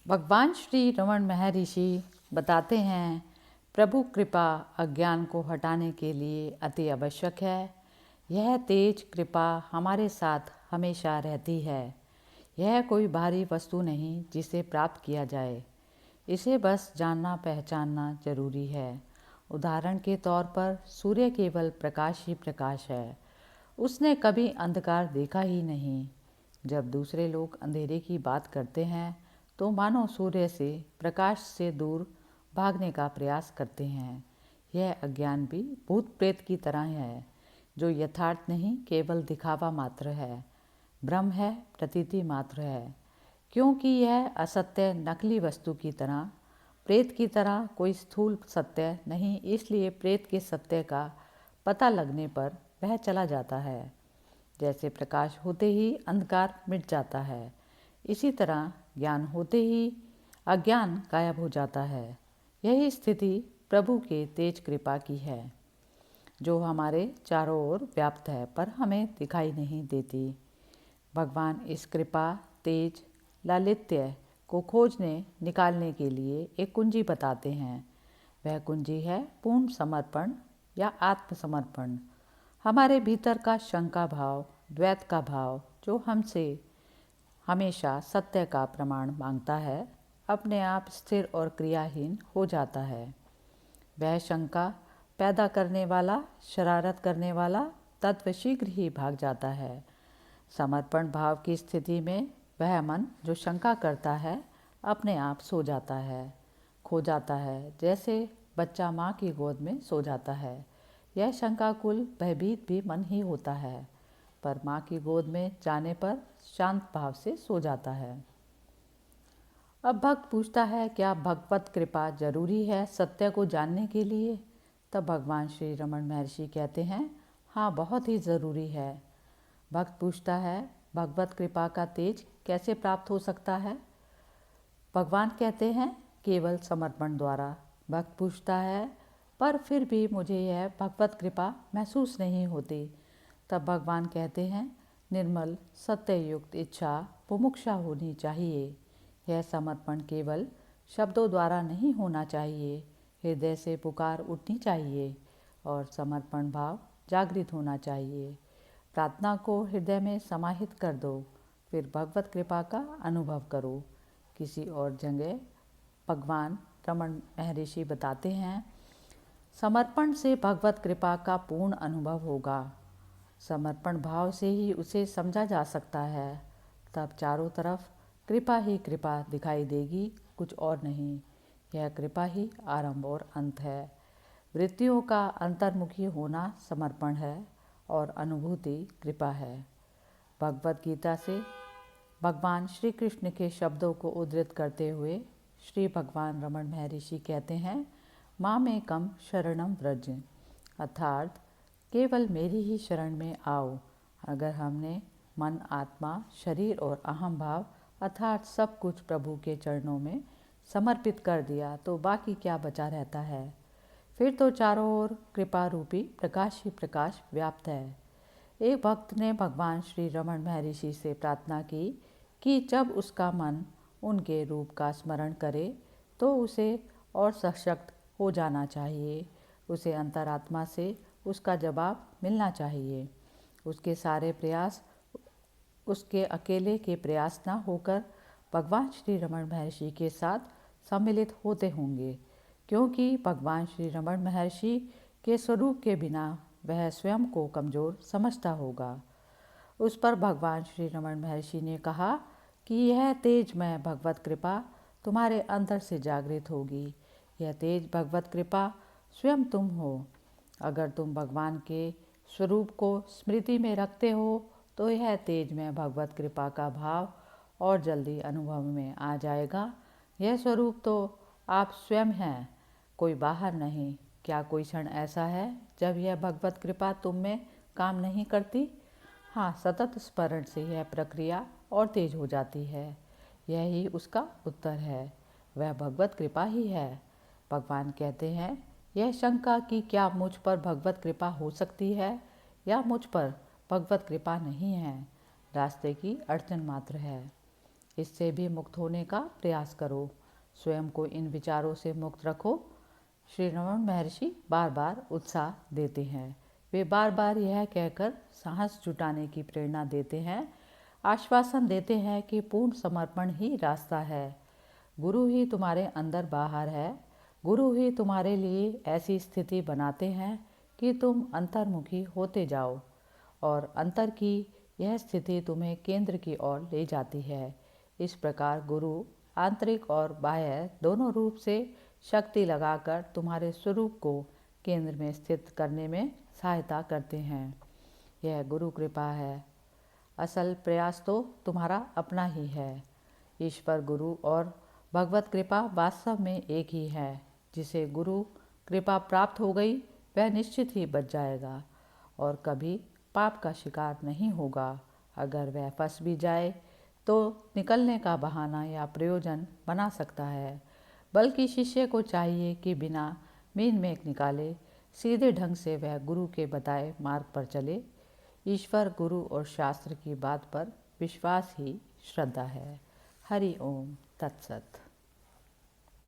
भगवान श्री रमण महर्षि बताते हैं, प्रभु कृपा अज्ञान को हटाने के लिए अति आवश्यक है। यह तेज कृपा हमारे साथ हमेशा रहती है। यह कोई बाहरी वस्तु नहीं जिसे प्राप्त किया जाए, इसे बस जानना पहचानना जरूरी है। उदाहरण के तौर पर सूर्य केवल प्रकाश ही प्रकाश है, उसने कभी अंधकार देखा ही नहीं। जब दूसरे लोग अंधेरे की बात करते हैं तो मानो सूर्य से प्रकाश से दूर भागने का प्रयास करते हैं। यह अज्ञान भी भूत प्रेत की तरह है, जो यथार्थ नहीं केवल दिखावा मात्र है, भ्रम है, प्रतीति मात्र है। क्योंकि यह असत्य नकली वस्तु की तरह, प्रेत की तरह कोई स्थूल सत्य नहीं, इसलिए प्रेत के सत्य का पता लगने पर वह चला जाता है। जैसे प्रकाश होते ही अंधकार मिट जाता है, इसी तरह ज्ञान होते ही अज्ञान गायब हो जाता है। यही स्थिति प्रभु के तेज कृपा की है, जो हमारे चारों ओर व्याप्त है पर हमें दिखाई नहीं देती। भगवान इस कृपा, तेज, लालित्य को खोजने निकालने के लिए एक कुंजी बताते हैं। वह कुंजी है पूर्ण समर्पण या आत्मसमर्पण। हमारे भीतर का शंका भाव, द्वैत का भाव, जो हमसे हमेशा सत्य का प्रमाण मांगता है, अपने आप स्थिर और क्रियाहीन हो जाता है। वह शंका पैदा करने वाला, शरारत करने वाला तत्व शीघ्र ही भाग जाता है। समर्पण भाव की स्थिति में वह मन जो शंका करता है अपने आप सो जाता है, खो जाता है, जैसे बच्चा माँ की गोद में सो जाता है। यह शंकाकुल भयभीत भी मन ही होता है, पर माँ की गोद में जाने पर शांत भाव से सो जाता है। अब भक्त पूछता है, क्या भगवत कृपा जरूरी है सत्य को जानने के लिए? तब भगवान श्री रमण महर्षि कहते हैं, हाँ, बहुत ही ज़रूरी है। भक्त पूछता है, भगवत कृपा का तेज कैसे प्राप्त हो सकता है? भगवान कहते हैं, केवल समर्पण द्वारा। भक्त पूछता है, पर फिर भी मुझे यह भगवत कृपा महसूस नहीं होती। तब भगवान कहते हैं, निर्मल सत्ययुक्त इच्छा मुमुक्षा होनी चाहिए। यह समर्पण केवल शब्दों द्वारा नहीं होना चाहिए, हृदय से पुकार उठनी चाहिए और समर्पण भाव जागृत होना चाहिए। प्रार्थना को हृदय में समाहित कर दो, फिर भगवत कृपा का अनुभव करो। किसी और जगह भगवान रमण महर्षि बताते हैं, समर्पण से भगवत कृपा का पूर्ण अनुभव होगा। समर्पण भाव से ही उसे समझा जा सकता है। तब चारों तरफ कृपा ही कृपा दिखाई देगी, कुछ और नहीं। यह कृपा ही आरंभ और अंत है। वृत्तियों का अंतर्मुखी होना समर्पण है और अनुभूति कृपा है। भगवत गीता से भगवान श्री कृष्ण के शब्दों को उद्धृत करते हुए श्री भगवान रमण महर्षि कहते हैं, मामेकम शरणम व्रज, अर्थात केवल मेरी ही शरण में आओ। अगर हमने मन, आत्मा, शरीर और अहम भाव अर्थात सब कुछ प्रभु के चरणों में समर्पित कर दिया तो बाकी क्या बचा रहता है? फिर तो चारों ओर कृपा रूपी प्रकाश ही प्रकाश व्याप्त है। एक भक्त ने भगवान श्री रमण महर्षि से प्रार्थना की कि जब उसका मन उनके रूप का स्मरण करे तो उसे और सशक्त हो जाना चाहिए। उसे अंतरात्मा से उसका जवाब मिलना चाहिए। उसके सारे प्रयास उसके अकेले के प्रयास न होकर भगवान श्री रमण महर्षि के साथ सम्मिलित होते होंगे, क्योंकि भगवान श्री रमण महर्षि के स्वरूप के बिना वह स्वयं को कमज़ोर समझता होगा। उस पर भगवान श्री रमण महर्षि ने कहा कि यह तेजमय भगवत कृपा तुम्हारे अंदर से जागृत होगी। यह तेज भगवत कृपा स्वयं तुम हो। अगर तुम भगवान के स्वरूप को स्मृति में रखते हो तो यह तेजमय भगवत कृपा का भाव और जल्दी अनुभव में आ जाएगा। यह स्वरूप तो आप स्वयं हैं, कोई बाहर नहीं। क्या कोई क्षण ऐसा है जब यह भगवत कृपा तुम में काम नहीं करती? हाँ, सतत स्मरण से यह प्रक्रिया और तेज हो जाती है। यही उसका उत्तर है, वह भगवत कृपा ही है। भगवान कहते हैं, यह शंका कि क्या मुझ पर भगवत कृपा हो सकती है या मुझ पर भगवत कृपा नहीं है, रास्ते की अड़चन मात्र है। इससे भी मुक्त होने का प्रयास करो। स्वयं को इन विचारों से मुक्त रखो। श्री रमन महर्षि बार बार उत्साह देते हैं। वे बार बार यह कहकर साहस जुटाने की प्रेरणा देते हैं, आश्वासन देते हैं कि पूर्ण समर्पण ही रास्ता है। गुरु ही तुम्हारे अंदर बाहर है। गुरु ही तुम्हारे लिए ऐसी स्थिति बनाते हैं कि तुम अंतर्मुखी होते जाओ और अंतर की यह स्थिति तुम्हें केंद्र की ओर ले जाती है। इस प्रकार गुरु आंतरिक और बाह्य दोनों रूप से शक्ति लगाकर तुम्हारे स्वरूप को केंद्र में स्थित करने में सहायता करते हैं। यह गुरु कृपा है। असल प्रयास तो तुम्हारा अपना ही है। ईश्वर गुरु और भगवत कृपा वास्तव में एक ही है। जिसे गुरु कृपा प्राप्त हो गई वह निश्चित ही बच जाएगा और कभी पाप का शिकार नहीं होगा। अगर वह फंस भी जाए तो निकलने का बहाना या प्रयोजन बना सकता है। बल्कि शिष्य को चाहिए कि बिना मीन मेख निकाले सीधे ढंग से वह गुरु के बताए मार्ग पर चले। ईश्वर, गुरु और शास्त्र की बात पर विश्वास ही श्रद्धा है। हरि ओम तत्सत।